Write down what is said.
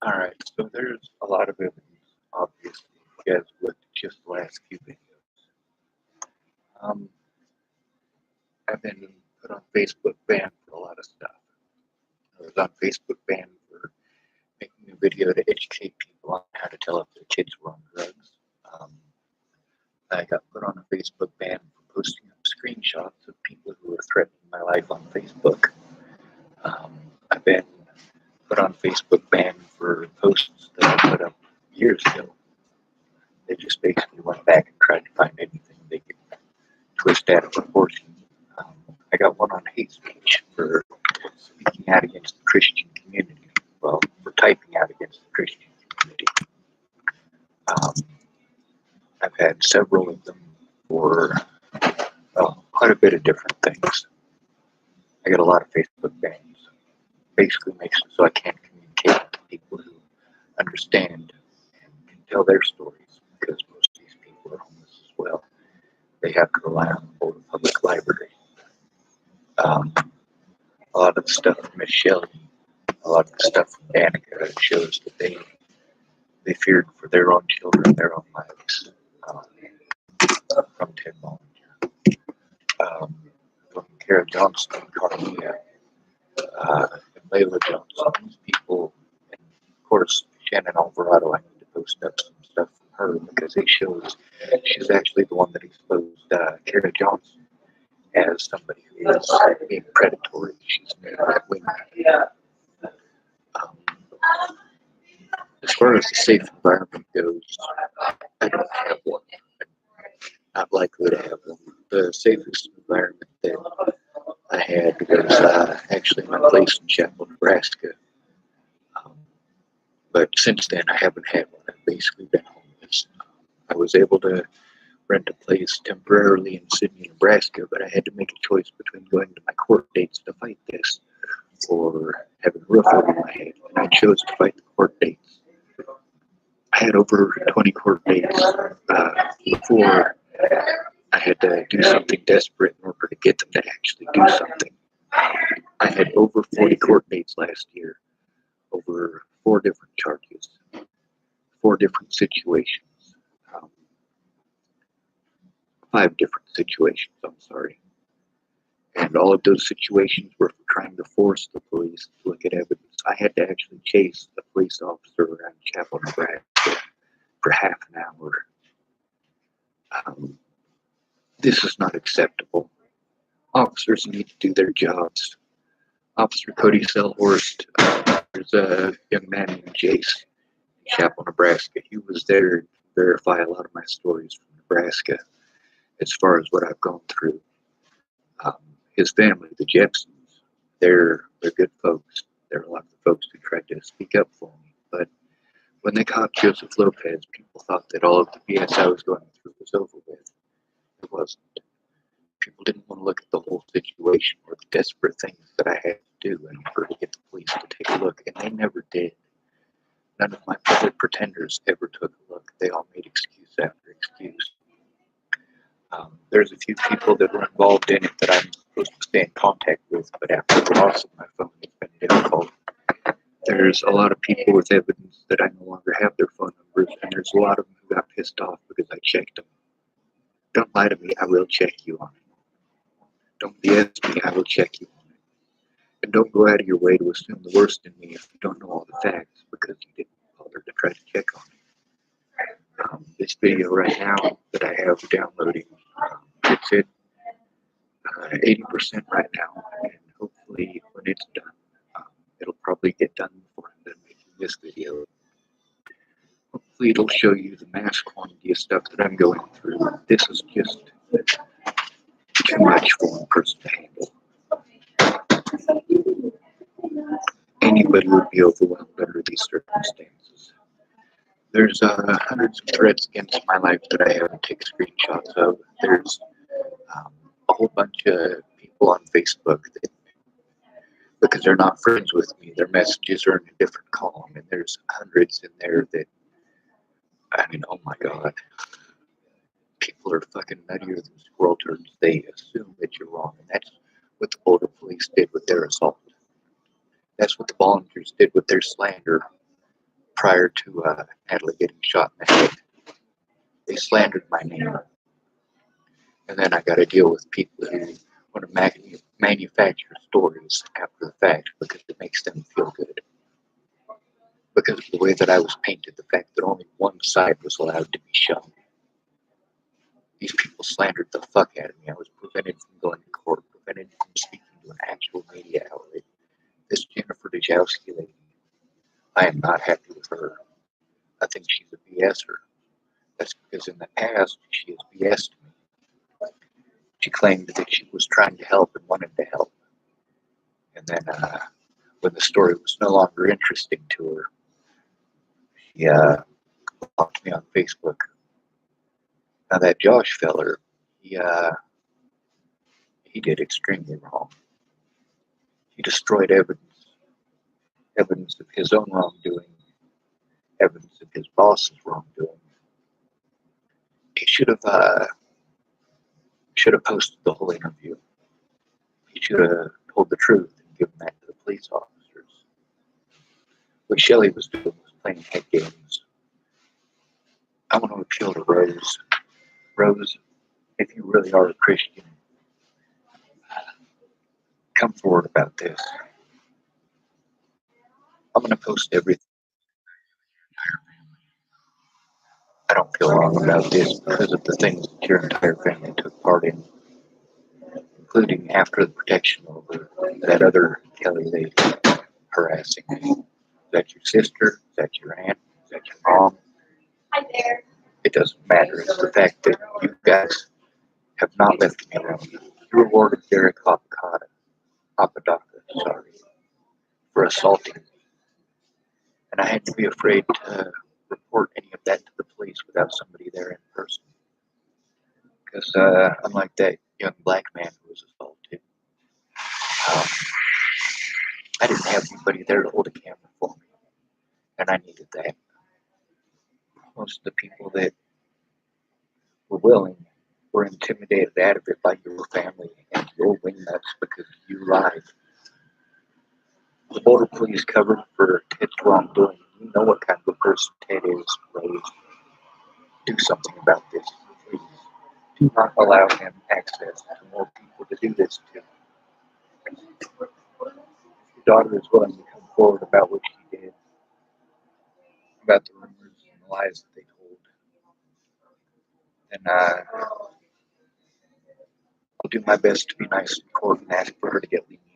Alright, so there's a lot of evidence, obviously, as with just the last few videos. Um, I've been put on Facebook banned for a lot of stuff. I was on Facebook banned for making a video to educate people on how to tell if their kids were on drugs. Um, I got put on a Facebook ban for posting up screenshots of people who were threatening my life on Facebook. I've been put on Facebook ban for posts that I put up years ago. They just basically went back and tried to find anything they could twist out of proportion. Um, I got one on hate speech for speaking out against the Christian community. Well, for typing out against the Christian community. Um, I've had several of them for quite a bit of different things. I get a lot of Facebook bans. Basically makes it so I can't communicate with people who understand and can tell their stories, because most of these people are homeless as well. They have to rely on the Boulder Public Library. A lot of the stuff from Miss Shelley, a lot of the stuff from Danica shows that they feared for their own children, their own lives. From Ted Bollinger. From Kara Johnson, Carmia, and Layla Johnson, these people, and of course Shannon Alvarado. I need to post up some stuff from her because it shows she's actually the one that exposed Kara Johnson as somebody who is being predatory. She's an right-wing. Um, as far as the safe environment goes, I don't have one. I'm not likely to have one. The safest environment that I had was actually my place in Chapel, Nebraska. Um, but since then, I haven't had one. I've basically been homeless. I was able to rent a place temporarily in Sidney, Nebraska, but I had to make a choice between going to my court dates to fight this or having a roof over my head. And I chose to fight the court dates. I had over 20 court dates before I had to do something desperate in order to get them to actually do something. I had over 40 court dates last year, over 4 different charges, 4 different situations, 5 different situations, I'm sorry. And all of those situations were for trying to force the police to look at evidence. I had to actually chase a police officer around Chapel, Nebraska for half an hour. This is not acceptable. Officers need to do their jobs. Officer Cody Selhorst, there's a young man named Jace in Chapel, Nebraska. He was there to verify a lot of my stories from Nebraska as far as what I've gone through. His family, the Jepsons, they're good folks. They're a lot of the folks who tried to speak up for me. But when they caught Joseph Lopez, people thought that all of the BS I was going through was over with. It wasn't. People didn't want to look at the whole situation or the desperate things that I had to do in order to get the police to take a look, and they never did. None of my public pretenders ever took a look. They all made excuse after excuse. There's a few people that were involved in it that I'm supposed to stay in contact with, but after the loss of my phone, it's been difficult. There's a lot of people with evidence that I no longer have their phone numbers, and there's a lot of them who got pissed off because I checked them. Don't lie to me, I will check you on it. Don't BS me, I will check you on it. And don't go out of your way to assume the worst in me if you don't know all the facts because you didn't bother to try to check on it. This video right now that I have downloading, it's at 80% right now, and hopefully when it's done, it'll probably get done before I'm done making this video. Hopefully it'll show you the mass quantity of stuff that I'm going through. This is just too much for one person to handle. Anybody would be overwhelmed under these circumstances. There's hundreds of threats against my life that I haven't taken screenshots of. There's a whole bunch of people on Facebook that, because they're not friends with me, their messages are in a different column, and there's hundreds in there that, I mean, oh my god. People are fucking nuttier than squirrel turds. They assume that you're wrong, and that's what the Boulder police did with their assault. That's what the volunteers did with their slander. prior to Natalie getting shot in the head. They slandered my name. And then I got to deal with people who want to manufacture stories after the fact because it makes them feel good. Because of the way that I was painted, the fact that only one side was allowed to be shown. These people slandered the fuck out of me. I was prevented from going to court, prevented from speaking to an actual media outlet. This Jennifer Dejowski lady, I am not happy with her. I think she's a BSer. That's because in the past, she has BS'd me. She claimed that she was trying to help and wanted to help. And then when the story was no longer interesting to her, she blocked me on Facebook. Now that Josh feller, he did extremely wrong. He destroyed evidence of his own wrongdoing, evidence of his boss's wrongdoing. He should have posted the whole interview. He should have told the truth and given that to the police officers. What Shelley was doing was playing head games. I want to appeal to Rose. Rose, if you really are a Christian, come forward about this. I'm going to post everything. I don't feel wrong about this because of the things that your entire family took part in, including after the protection order, that other Kelly lady harassing me. Is that your sister? Is that your aunt? Is that your mom? Hi there. It doesn't matter. It's the fact that you guys have not left me alone. You rewarded Derek Apodaca, for assaulting me. And I had to be afraid to report any of that to the police without somebody there in person. Because unlike that young black man who was assaulted, I didn't have anybody there to hold a camera for me. And I needed that. Most of the people that were willing were intimidated out of it by your family and your wingnuts because you lied. The border police covered for Ted's wrongdoing. You know what kind of a person Ted is, Rose. Do something about this, please. Do not allow him access to more people to do this to. If your daughter is willing to come forward about what she did, about the rumors and the lies that they told, then I'll do my best to be nice in court and ask for her to get lenient.